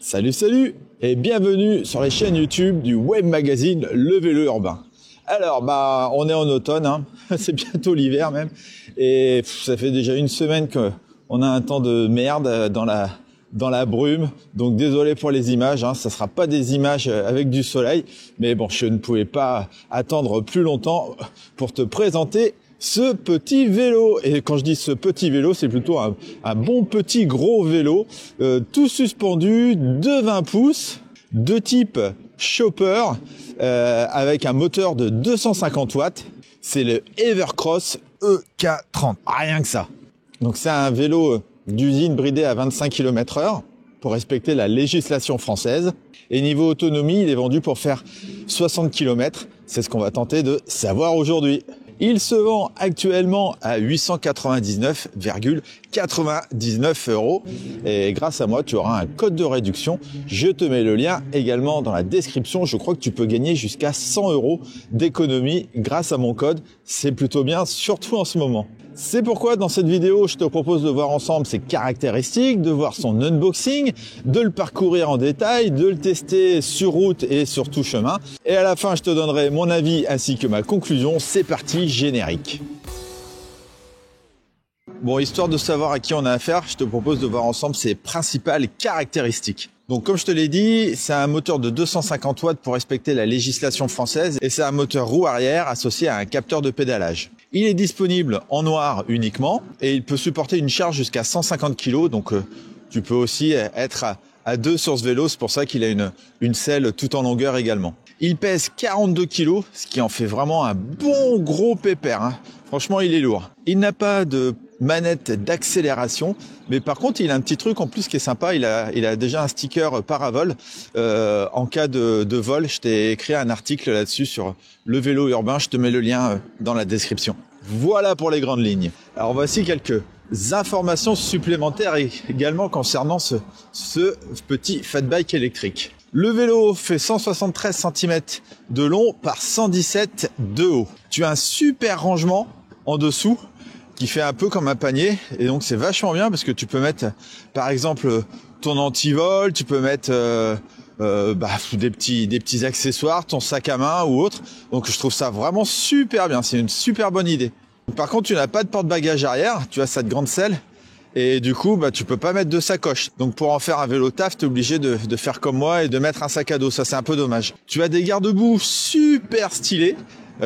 Salut et bienvenue sur les chaînes YouTube du web magazine Le Vélo Urbain. Alors on est en automne, hein. C'est bientôt l'hiver même, et ça fait déjà une semaine qu'on a un temps de merde dans la brume, donc désolé pour les images, hein. Ça sera pas des images avec du soleil, mais bon, je ne pouvais pas attendre plus longtemps pour te présenter ce petit vélo. Et quand je dis ce petit vélo, c'est plutôt un bon petit gros vélo, tout suspendu de 20 pouces, de type chopper, avec un moteur de 250 watts. C'est le Evercross EK30, rien que ça. Donc c'est un vélo d'usine bridé à 25 km/h pour respecter la législation française. Et niveau autonomie, il est vendu pour faire 60 km. C'est ce qu'on va tenter de savoir aujourd'hui. Il se vend actuellement à 899,99 € et grâce à moi, tu auras un code de réduction. Je te mets le lien également dans la description. Je crois que tu peux gagner jusqu'à 100 € d'économie grâce à mon code. C'est plutôt bien, surtout en ce moment. C'est pourquoi dans cette vidéo, je te propose de voir ensemble ses caractéristiques, de voir son unboxing, de le parcourir en détail, de le tester sur route et sur tout chemin. Et à la fin, je te donnerai mon avis ainsi que ma conclusion. C'est parti, générique. Bon, histoire de savoir à qui on a affaire, je te propose de voir ensemble ses principales caractéristiques. Donc comme je te l'ai dit, c'est un moteur de 250 watts pour respecter la législation française et c'est un moteur roue arrière associé à un capteur de pédalage. Il est disponible en noir uniquement et il peut supporter une charge jusqu'à 150 kg, donc tu peux aussi être à deux sur ce vélo, c'est pour ça qu'il a une selle tout en longueur également. Il pèse 42 kg, ce qui en fait vraiment un bon gros pépère, hein. Franchement, il est lourd. Il n'a pas de manette d'accélération, mais par contre, il a un petit truc en plus qui est sympa. Il a déjà un sticker paravol. En cas de vol, je t'ai écrit un article là-dessus sur le vélo urbain. Je te mets le lien dans la description. Voilà pour les grandes lignes. Alors voici quelques informations supplémentaires également concernant ce petit fat bike électrique. Le vélo fait 173 cm de long par 117 de haut. Tu as un super rangement en dessous qui fait un peu comme un panier et donc c'est vachement bien parce que tu peux mettre par exemple ton antivol, tu peux mettre des petits accessoires, ton sac à main ou autre. Donc je trouve ça vraiment super bien, c'est une super bonne idée. Par contre, tu n'as pas de porte-bagages arrière, tu as cette grande selle. Et du coup, tu peux pas mettre de sacoche. Donc pour en faire un vélo taf, t'es obligé de faire comme moi et de mettre un sac à dos. Ça, c'est un peu dommage. Tu as des garde-boue super stylés.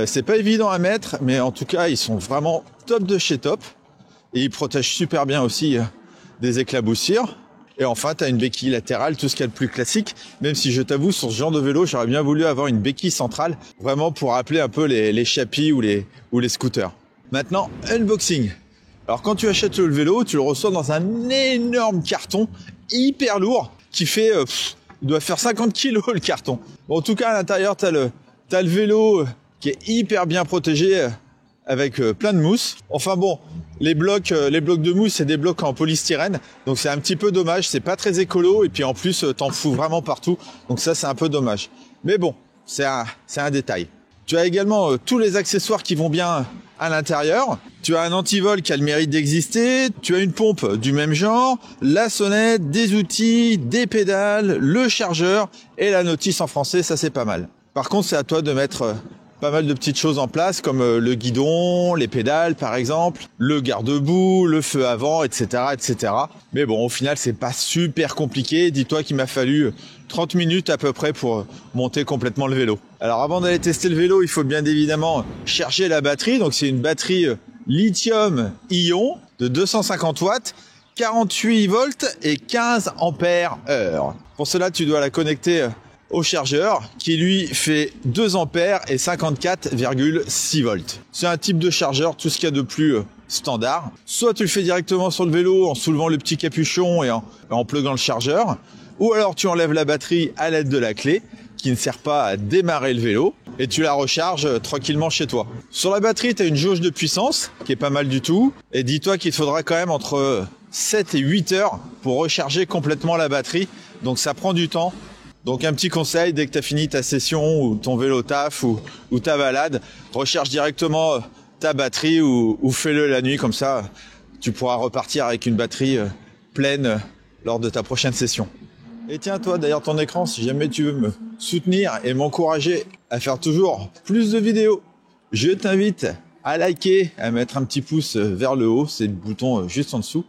C'est pas évident à mettre, mais en tout cas, ils sont vraiment top de chez top. Et ils protègent super bien aussi des éclaboussures. Et enfin, tu as une béquille latérale, tout ce qu'il y a de plus classique. Même si je t'avoue, sur ce genre de vélo, j'aurais bien voulu avoir une béquille centrale, vraiment pour rappeler un peu les chapis ou les scooters. Maintenant, unboxing. Alors quand tu achètes le vélo, tu le reçois dans un énorme carton hyper lourd qui fait, il doit faire 50 kg le carton. Bon, en tout cas, à l'intérieur, t'as le vélo qui est hyper bien protégé avec plein de mousse. Enfin bon, les blocs de mousse, c'est des blocs en polystyrène, donc c'est un petit peu dommage. C'est pas très écolo et puis en plus, t'en fous vraiment partout. Donc ça, c'est un peu dommage. Mais bon, c'est un détail. Tu as également tous les accessoires qui vont bien à l'intérieur. Tu as un antivol qui a le mérite d'exister. Tu as une pompe du même genre, la sonnette, des outils, des pédales, le chargeur et la notice en français. Ça, c'est pas mal. Par contre, c'est à toi de mettre pas mal de petites choses en place comme le guidon, les pédales par exemple, le garde-boue, le feu avant, etc., etc. Mais bon, au final, c'est pas super compliqué. Dis-toi qu'il m'a fallu 30 minutes à peu près pour monter complètement le vélo. Alors avant d'aller tester le vélo, il faut bien évidemment charger la batterie. Donc c'est une batterie lithium-ion de 250 watts, 48 volts et 15 ampères heure. Pour cela, tu dois la connecter au chargeur qui lui fait 2 ampères et 54,6 volts. C'est un type de chargeur, tout ce qu'il y a de plus standard. Soit tu le fais directement sur le vélo en soulevant le petit capuchon et en pluguant le chargeur, ou alors tu enlèves la batterie à l'aide de la clé qui ne sert pas à démarrer le vélo et tu la recharges tranquillement chez toi. Sur la batterie, tu as une jauge de puissance qui est pas mal du tout et dis-toi qu'il faudra quand même entre 7 et 8 heures pour recharger complètement la batterie, donc ça prend du temps. Donc un petit conseil, dès que tu as fini ta session ou ton vélo taf ou ta balade, recharge directement ta batterie ou fais-le la nuit, comme ça tu pourras repartir avec une batterie pleine lors de ta prochaine session. Et tiens, toi, derrière ton écran, si jamais tu veux me soutenir et m'encourager à faire toujours plus de vidéos, je t'invite à liker, à mettre un petit pouce vers le haut, c'est le bouton juste en dessous.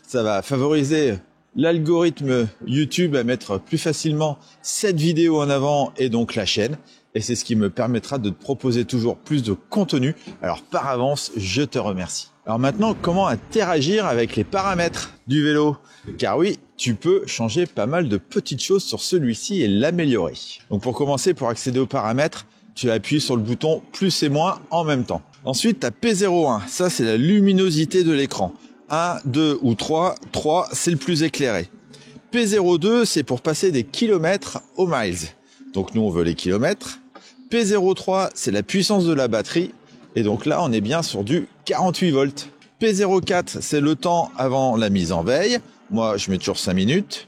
Ça va favoriser l'algorithme YouTube à mettre plus facilement cette vidéo en avant et donc la chaîne. Et c'est ce qui me permettra de te proposer toujours plus de contenu. Alors par avance, je te remercie. Alors maintenant, comment interagir avec les paramètres du vélo? Car oui, tu peux changer pas mal de petites choses sur celui-ci et l'améliorer. Donc pour commencer, pour accéder aux paramètres, tu appuies sur le bouton plus et moins en même temps. Ensuite, tu as P01, ça c'est la luminosité de l'écran. 1, 2 ou 3, 3 c'est le plus éclairé. P02, c'est pour passer des kilomètres aux miles. Donc nous on veut les kilomètres. P03, c'est la puissance de la batterie. Et donc là, on est bien sur du 48 volts. P04, c'est le temps avant la mise en veille. Moi, je mets toujours 5 minutes.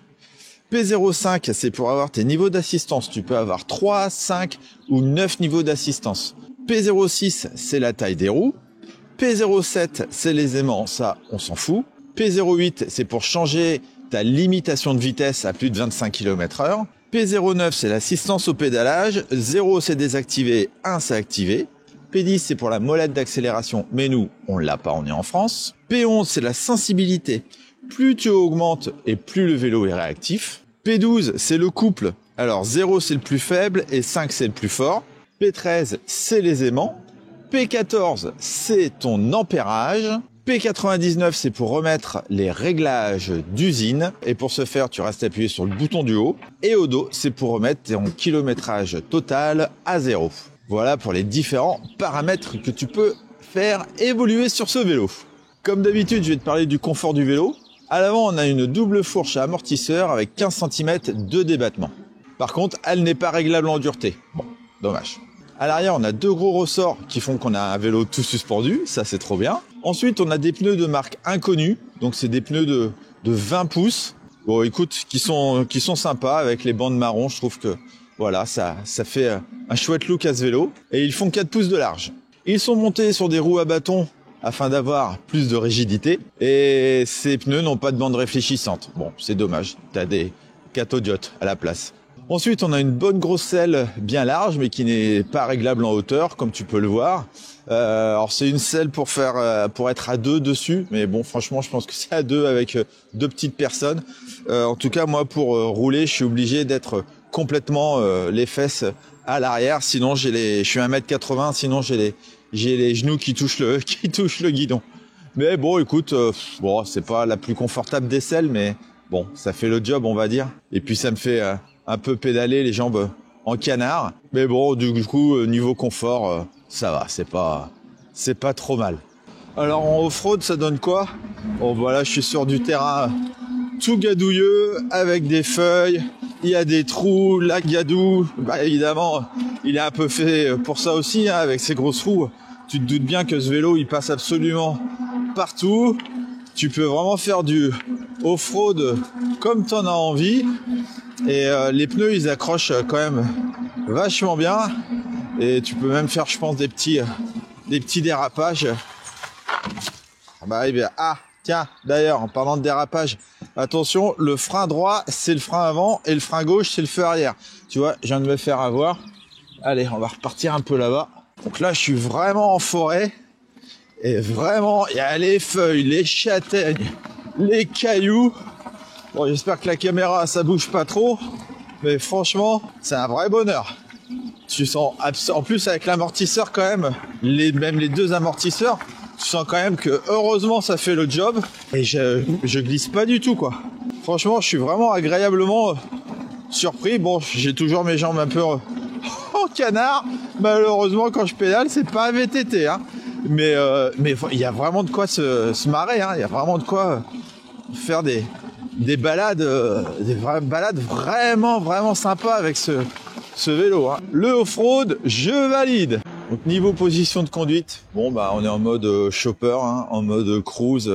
P05, c'est pour avoir tes niveaux d'assistance. Tu peux avoir 3, 5 ou 9 niveaux d'assistance. P06, c'est la taille des roues. P07, c'est les aimants. Ça, on s'en fout. P08, c'est pour changer ta limitation de vitesse à plus de 25 km/h. P09, c'est l'assistance au pédalage. 0, c'est désactivé. 1, c'est activé. P10, c'est pour la molette d'accélération, mais nous, on l'a pas, on est en France. P11, c'est la sensibilité. Plus tu augmentes et plus le vélo est réactif. P12, c'est le couple. Alors 0, c'est le plus faible et 5, c'est le plus fort. P13, c'est les aimants. P14, c'est ton ampérage. P99, c'est pour remettre les réglages d'usine. Et pour ce faire, tu restes appuyé sur le bouton du haut. Et au dos, c'est pour remettre ton kilométrage total à 0. Voilà pour les différents paramètres que tu peux faire évoluer sur ce vélo. Comme d'habitude, je vais te parler du confort du vélo. À l'avant, on a une double fourche à amortisseur avec 15 cm de débattement. Par contre, elle n'est pas réglable en dureté. Bon, dommage. À l'arrière, on a 2 gros ressorts qui font qu'on a un vélo tout suspendu. Ça, c'est trop bien. Ensuite, on a des pneus de marque inconnue. Donc, c'est des pneus de 20 pouces. Bon, écoute, qui sont sympas avec les bandes marron. Je trouve que voilà, ça fait un chouette look à ce vélo. Et ils font 4 pouces de large. Ils sont montés sur des roues à bâton afin d'avoir plus de rigidité. Et ces pneus n'ont pas de bande réfléchissante. Bon, c'est dommage. T'as des cathodiotes à la place. Ensuite, on a une bonne grosse selle bien large, mais qui n'est pas réglable en hauteur, comme tu peux le voir. Alors, c'est une selle pour être à 2 dessus. Mais bon, franchement, je pense que c'est à 2 avec 2 petites personnes. En tout cas, moi, pour rouler, je suis obligé d'être complètement les fesses à l'arrière, sinon je suis 1m80, sinon j'ai les genoux qui touchent le guidon. Mais bon, écoute, bon, c'est pas la plus confortable des selles, mais bon, ça fait le job, on va dire. Et puis ça me fait un peu pédaler les jambes en canard. Mais bon, du coup, niveau confort, ça va, c'est pas trop mal. Alors en off-road, ça donne quoi? Bon, voilà, je suis sur du terrain tout gadouilleux avec des feuilles. Il y a des trous, lac Gadou, bah évidemment, il est un peu fait pour ça aussi, hein, avec ses grosses roues. Tu te doutes bien que ce vélo, il passe absolument partout. Tu peux vraiment faire du off-road comme tu en as envie. Et les pneus, ils accrochent quand même vachement bien. Et tu peux même faire, je pense, des petits dérapages. Bah, eh bien, tiens, d'ailleurs, en parlant de dérapage, attention, le frein droit, c'est le frein avant et le frein gauche, c'est le feu arrière. Tu vois, je viens de me faire avoir. Allez, on va repartir un peu là-bas. Donc là, je suis vraiment en forêt. Et vraiment, il y a les feuilles, les châtaignes, les cailloux. Bon, j'espère que la caméra, ça bouge pas trop. Mais franchement, c'est un vrai bonheur. Tu sens, en plus avec l'amortisseur quand même, même les 2 amortisseurs, tu sens quand même que heureusement ça fait le job. Et je glisse pas du tout, quoi. Franchement, je suis vraiment agréablement surpris. Bon, j'ai toujours mes jambes un peu en canard. Malheureusement, quand je pédale, c'est pas un VTT, hein. Mais il y a vraiment de quoi se marrer, hein. Il y a vraiment de quoi faire des balades, des balades vraiment sympas avec ce vélo, hein. Le off-road, je valide. Donc niveau position de conduite, bon bah on est en mode chopper, hein, en mode cruise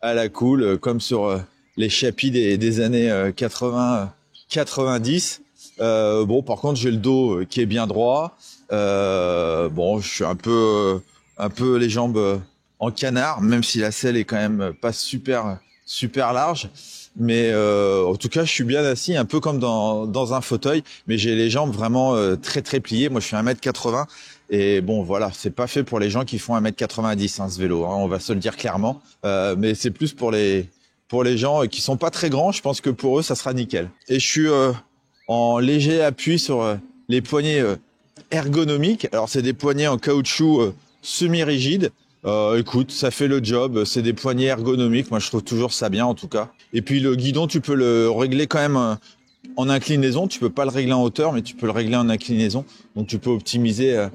à la cool, comme sur les chapis des années 80-90. Bon, par contre, j'ai le dos qui est bien droit. Bon, je suis un peu les jambes en canard, même si la selle est quand même pas super large. Mais en tout cas, je suis bien assis, un peu comme dans un fauteuil, mais j'ai les jambes vraiment très très pliées. Moi, je fais 1m80 et bon, voilà, c'est pas fait pour les gens qui font 1m90 ce vélo, hein, on va se le dire clairement. Mais c'est plus pour les gens qui sont pas très grands. Je pense que pour eux, ça sera nickel. Et je suis en léger appui sur les poignées ergonomiques. Alors, c'est des poignées en caoutchouc semi-rigides. Écoute, ça fait le job, c'est des poignées ergonomiques, moi je trouve toujours ça bien en tout cas. Et puis le guidon, tu peux le régler quand même en inclinaison, tu peux pas le régler en hauteur, mais tu peux le régler en inclinaison. Donc tu peux optimiser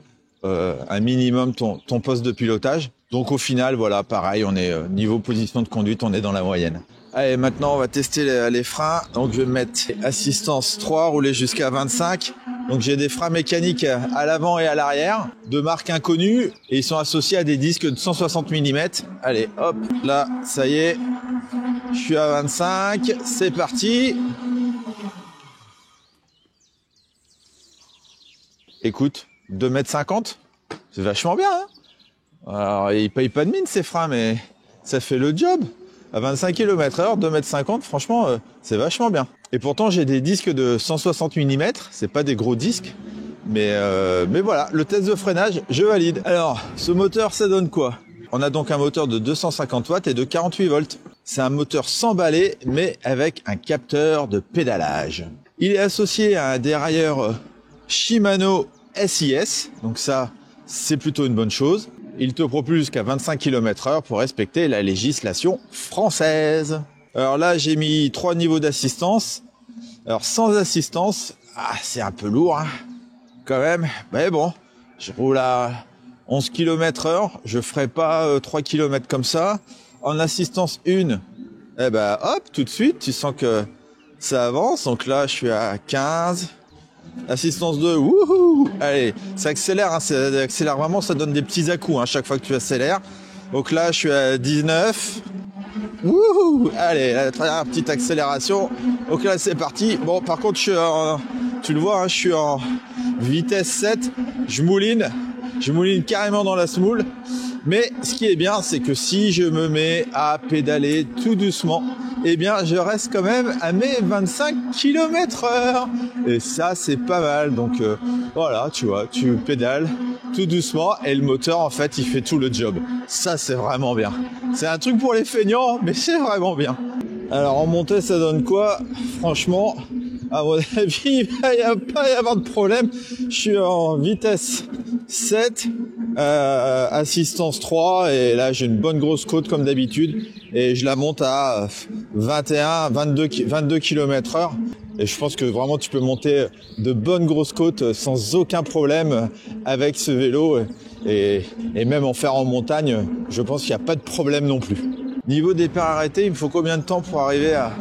un minimum ton poste de pilotage. Donc au final, voilà, pareil, on est niveau position de conduite, on est dans la moyenne. Allez, maintenant on va tester les freins. Donc je vais mettre assistance 3, rouler jusqu'à 25. Donc j'ai des freins mécaniques à l'avant et à l'arrière, de marque inconnue, et ils sont associés à des disques de 160 mm. Allez, hop, là, ça y est, je suis à 25, c'est parti. Écoute, 2,50 m, c'est vachement bien, hein. Alors, ils payent pas de mine ces freins, mais ça fait le job. À 25 km/h, 2,50 m, franchement, c'est vachement bien. Et pourtant, j'ai des disques de 160 mm, c'est pas des gros disques, mais voilà, le test de freinage, je valide. Alors, ce moteur, ça donne quoi? On a donc un moteur de 250 watts et de 48 volts. C'est un moteur sans balai, mais avec un capteur de pédalage. Il est associé à un dérailleur Shimano SIS, donc ça, c'est plutôt une bonne chose. Il te propulse jusqu'à 25 km/h pour respecter la législation française. Alors là, j'ai mis 3 niveaux d'assistance. Alors sans assistance, c'est un peu lourd, hein, quand même. Mais bon, je roule à 11 km/h. Je ferai pas 3 km comme ça. En assistance 1, eh ben hop, tout de suite, tu sens que ça avance. Donc là, je suis à 15. Assistance 2, wouhou! Allez, ça accélère, hein, ça accélère vraiment, ça donne des petits à-coups hein, chaque fois que tu accélères. Donc là, je suis à 19. Wouhou! Allez, la dernière petite accélération. Donc là, c'est parti. Bon, par contre, tu le vois, hein, je suis en vitesse 7. Je mouline carrément dans la semoule. Mais ce qui est bien, c'est que si je me mets à pédaler tout doucement, eh bien, je reste quand même à mes 25 km/h. Et ça, c'est pas mal. Donc, voilà, tu vois, tu pédales tout doucement et le moteur, en fait, il fait tout le job. Ça, c'est vraiment bien. C'est un truc pour les feignants, mais c'est vraiment bien. Alors, en montée, ça donne quoi? Franchement, à mon avis, il va pas y avoir de problème. Je suis en vitesse 7, assistance 3, et là, j'ai une bonne grosse côte comme d'habitude. Et je la monte à 22 km/h. Et je pense que vraiment, tu peux monter de bonnes grosses côtes sans aucun problème avec ce vélo. Et même en faire en montagne, je pense qu'il n'y a pas de problème non plus. Niveau départ arrêté, il me faut combien de temps pour arriver à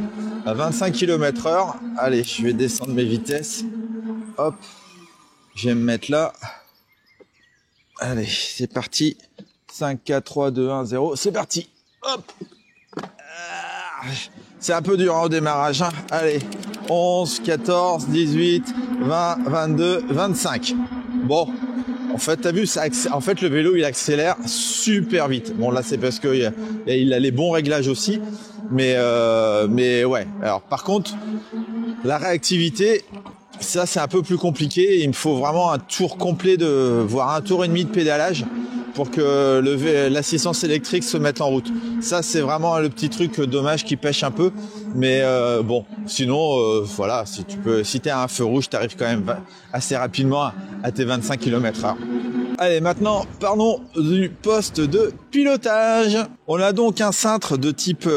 25 km/h? Allez, je vais descendre mes vitesses. Hop, je vais me mettre là. Allez, c'est parti. 5, 4, 3, 2, 1, 0. C'est parti. Hop. C'est un peu dur hein, au démarrage. Hein. Allez, 11, 14, 18, 20, 22, 25. Bon, en fait, t'as vu, en fait, le vélo, il accélère super vite. Bon, là, c'est parce que il a les bons réglages aussi. Mais ouais. Alors, par contre, la réactivité, ça, c'est un peu plus compliqué. Il me faut vraiment un tour complet voire un tour et demi de pédalage pour que l'assistance électrique se mette en route. Ça, c'est vraiment le petit truc dommage qui pêche un peu. Mais bon, sinon, voilà, si t'es à un feu rouge, t'arrives quand même assez rapidement à tes 25 km/h. Allez, maintenant, parlons du poste de pilotage. On a donc un cintre de type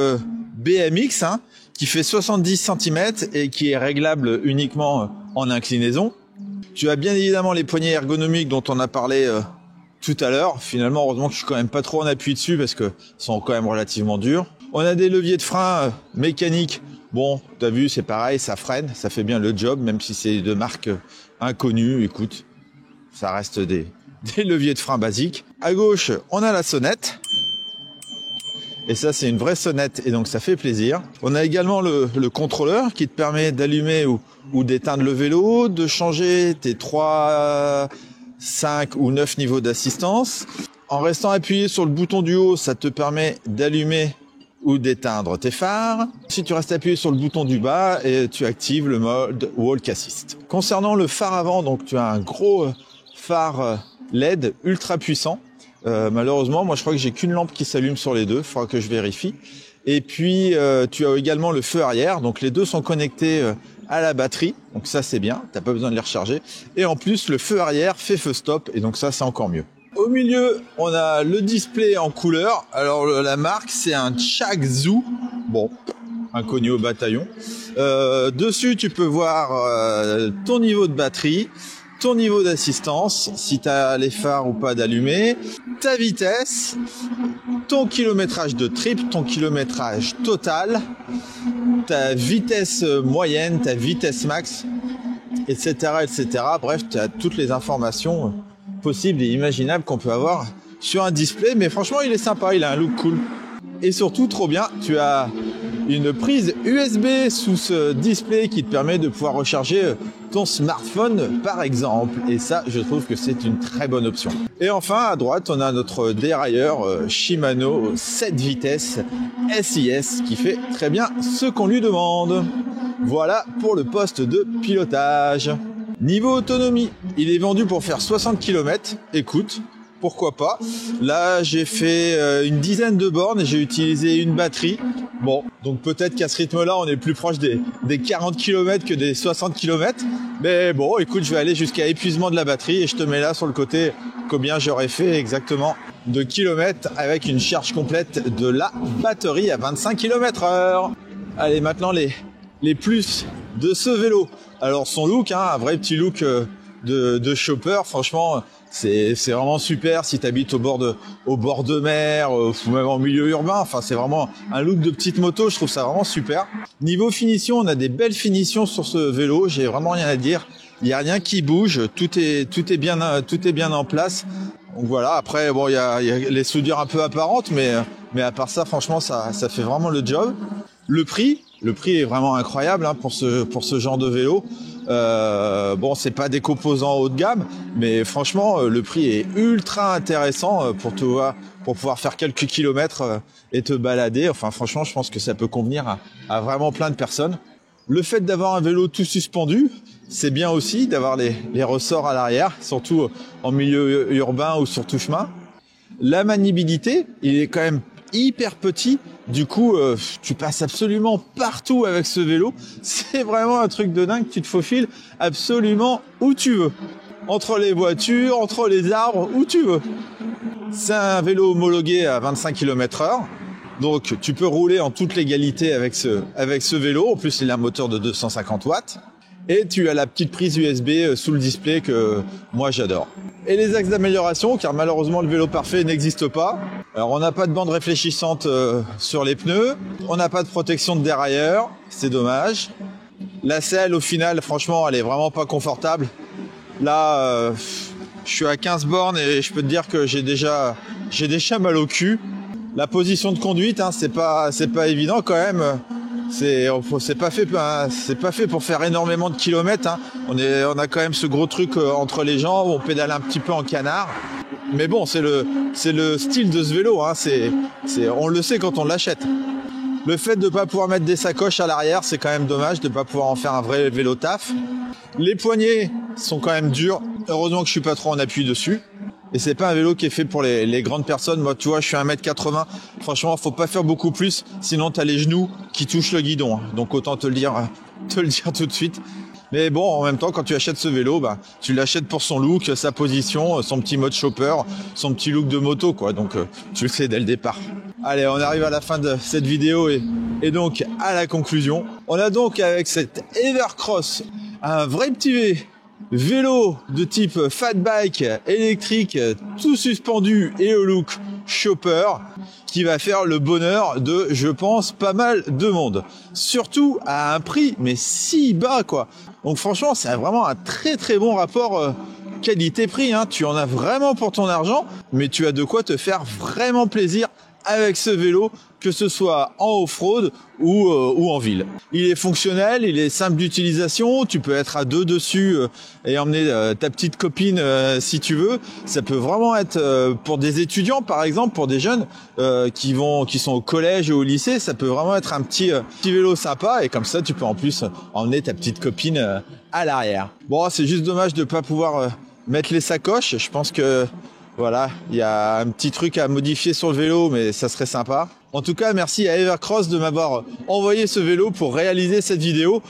BMX, hein, qui fait 70 cm et qui est réglable uniquement en inclinaison. Tu as bien évidemment les poignées ergonomiques dont on a parlé tout à l'heure. Finalement, heureusement que je suis quand même pas trop en appui dessus parce que sont quand même relativement durs. On a des leviers de frein mécaniques. Bon, t'as vu, c'est pareil, ça freine, ça fait bien le job, même si c'est de marque inconnue. Écoute, ça reste des leviers de frein basiques. À gauche, on a la sonnette. Et ça, c'est une vraie sonnette et donc ça fait plaisir. On a également le contrôleur qui te permet d'allumer ou d'éteindre le vélo, de changer tes 3, 5 ou 9 niveaux d'assistance. En restant appuyé sur le bouton du haut, ça te permet d'allumer ou d'éteindre tes phares. Si tu restes appuyé sur le bouton du bas et tu actives le mode Walk Assist. Concernant le phare avant, donc tu as un gros phare LED ultra puissant. Malheureusement, moi je crois que j'ai qu'une lampe qui s'allume sur les deux, il faudra que je vérifie. Et puis tu as également le feu arrière, donc les deux sont connectés à la batterie, donc ça c'est bien, t'as pas besoin de les recharger. Et en plus le feu arrière fait feu stop, et donc ça c'est encore mieux. Au milieu, on a le display en couleur. Alors la marque, c'est un Chagzhou. Bon, inconnu au bataillon. Dessus, tu peux voir ton niveau de batterie, ton niveau d'assistance, si tu as les phares ou pas d'allumés, ta vitesse, ton kilométrage de trip, ton kilométrage total, ta vitesse moyenne, ta vitesse max, etc., etc. Bref, tu as toutes les informations possible et imaginable qu'on peut avoir sur un display, mais franchement il est sympa, il a un look cool. Et surtout trop bien, tu as une prise USB sous ce display qui te permet de pouvoir recharger ton smartphone par exemple, et ça je trouve que c'est une très bonne option. Et enfin à droite on a notre dérailleur Shimano 7 vitesses SIS qui fait très bien ce qu'on lui demande. Voilà pour le poste de pilotage. Niveau autonomie, il est vendu pour faire 60 km. Écoute, pourquoi pas. Là, j'ai fait une dizaine de bornes et j'ai utilisé une batterie. Bon, donc peut-être qu'à ce rythme-là, on est plus proche des 40 km que des 60 km. Mais bon, écoute, je vais aller jusqu'à épuisement de la batterie et je te mets là sur le côté combien j'aurais fait exactement de kilomètres avec une charge complète de la batterie à 25 km/h. Allez, maintenant les plus de ce vélo. Alors son look, hein, un vrai petit look de chopper, franchement c'est vraiment super si tu habites au bord de mer ou même en milieu urbain. Enfin c'est vraiment un look de petite moto, je trouve ça vraiment super. Niveau finition, on a des belles finitions sur ce vélo, j'ai vraiment rien à dire. Il y a rien qui bouge, tout est bien en place. Donc voilà, après bon il y a les soudures un peu apparentes, mais à part ça franchement ça fait vraiment le job. Le prix est vraiment incroyable hein, pour ce genre de vélo. Bon, c'est pas des composants haut de gamme, mais franchement, le prix est ultra intéressant pour pouvoir faire quelques kilomètres et te balader. Enfin, franchement, je pense que ça peut convenir à vraiment plein de personnes. Le fait d'avoir un vélo tout suspendu, c'est bien aussi d'avoir les ressorts à l'arrière, surtout en milieu urbain ou sur tout chemin. La maniabilité, il est quand même hyper petit. Du coup, tu passes absolument partout avec ce vélo. C'est vraiment un truc de dingue. Tu te faufiles absolument où tu veux. Entre les voitures, entre les arbres, où tu veux. C'est un vélo homologué à 25 km/h. Donc, tu peux rouler en toute légalité avec ce vélo. En plus, il a un moteur de 250 watts. Et tu as la petite prise USB sous le display que moi j'adore. Et les axes d'amélioration, car malheureusement le vélo parfait n'existe pas. Alors on n'a pas de bande réfléchissante sur les pneus, on n'a pas de protection de dérailleur, c'est dommage. La selle au final, franchement, elle est vraiment pas confortable. Là, je suis à 15 bornes et je peux te dire que j'ai déjà mal au cul. La position de conduite, hein, c'est pas évident quand même. C'est pas fait pour faire énormément de kilomètres. Hein. On a quand même ce gros truc entre les jambes, on pédale un petit peu en canard. Mais bon, c'est le style de ce vélo. Hein. On le sait quand on l'achète. Le fait de ne pas pouvoir mettre des sacoches à l'arrière, c'est quand même dommage de ne pas pouvoir en faire un vrai vélo taf. Les poignées sont quand même dures. Heureusement que je suis pas trop en appui dessus. Et c'est pas un vélo qui est fait pour les grandes personnes. Moi, tu vois, je suis 1m80. Franchement, faut pas faire beaucoup plus. Sinon, t'as les genoux qui touchent le guidon. Donc, autant te le dire tout de suite. Mais bon, en même temps, quand tu achètes ce vélo, bah, tu l'achètes pour son look, sa position, son petit mode chopper, son petit look de moto, quoi. Donc, tu le sais dès le départ. Allez, on arrive à la fin de cette vidéo et donc à la conclusion. On a donc avec cette Evercross un vrai petit vélo de type fat bike électrique, tout suspendu et au look chopper, qui va faire le bonheur de, je pense, pas mal de monde. Surtout à un prix, mais si bas, quoi. Donc franchement, c'est vraiment un très très bon rapport qualité-prix. Hein. Tu en as vraiment pour ton argent, mais tu as de quoi te faire vraiment plaisir avec ce vélo, que ce soit en off-road ou en ville. Il est fonctionnel, il est simple d'utilisation, tu peux être à deux dessus et emmener ta petite copine si tu veux. Ça peut vraiment être pour des étudiants par exemple, pour des jeunes qui sont au collège ou au lycée, ça peut vraiment être un petit vélo sympa et comme ça tu peux en plus emmener ta petite copine à l'arrière. Bon, c'est juste dommage de pas pouvoir mettre les sacoches. Je pense que voilà, il y a un petit truc à modifier sur le vélo, mais ça serait sympa. En tout cas, merci à Evercross de m'avoir envoyé ce vélo pour réaliser cette vidéo.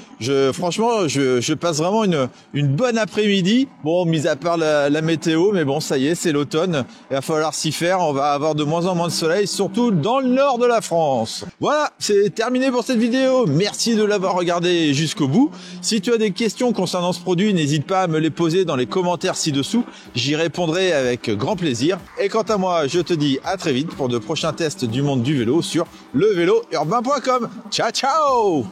Franchement, je passe vraiment une bonne après-midi. Bon, mis à part la météo, mais bon, ça y est, c'est l'automne. Il va falloir s'y faire. On va avoir de moins en moins de soleil, surtout dans le nord de la France. Voilà, c'est terminé pour cette vidéo. Merci de l'avoir regardé jusqu'au bout. Si tu as des questions concernant ce produit, n'hésite pas à me les poser dans les commentaires ci-dessous. J'y répondrai avec grand plaisir. Et quant à moi, je te dis à très vite pour de prochains tests du monde du vélo sur levélourbain.com. Ciao, ciao!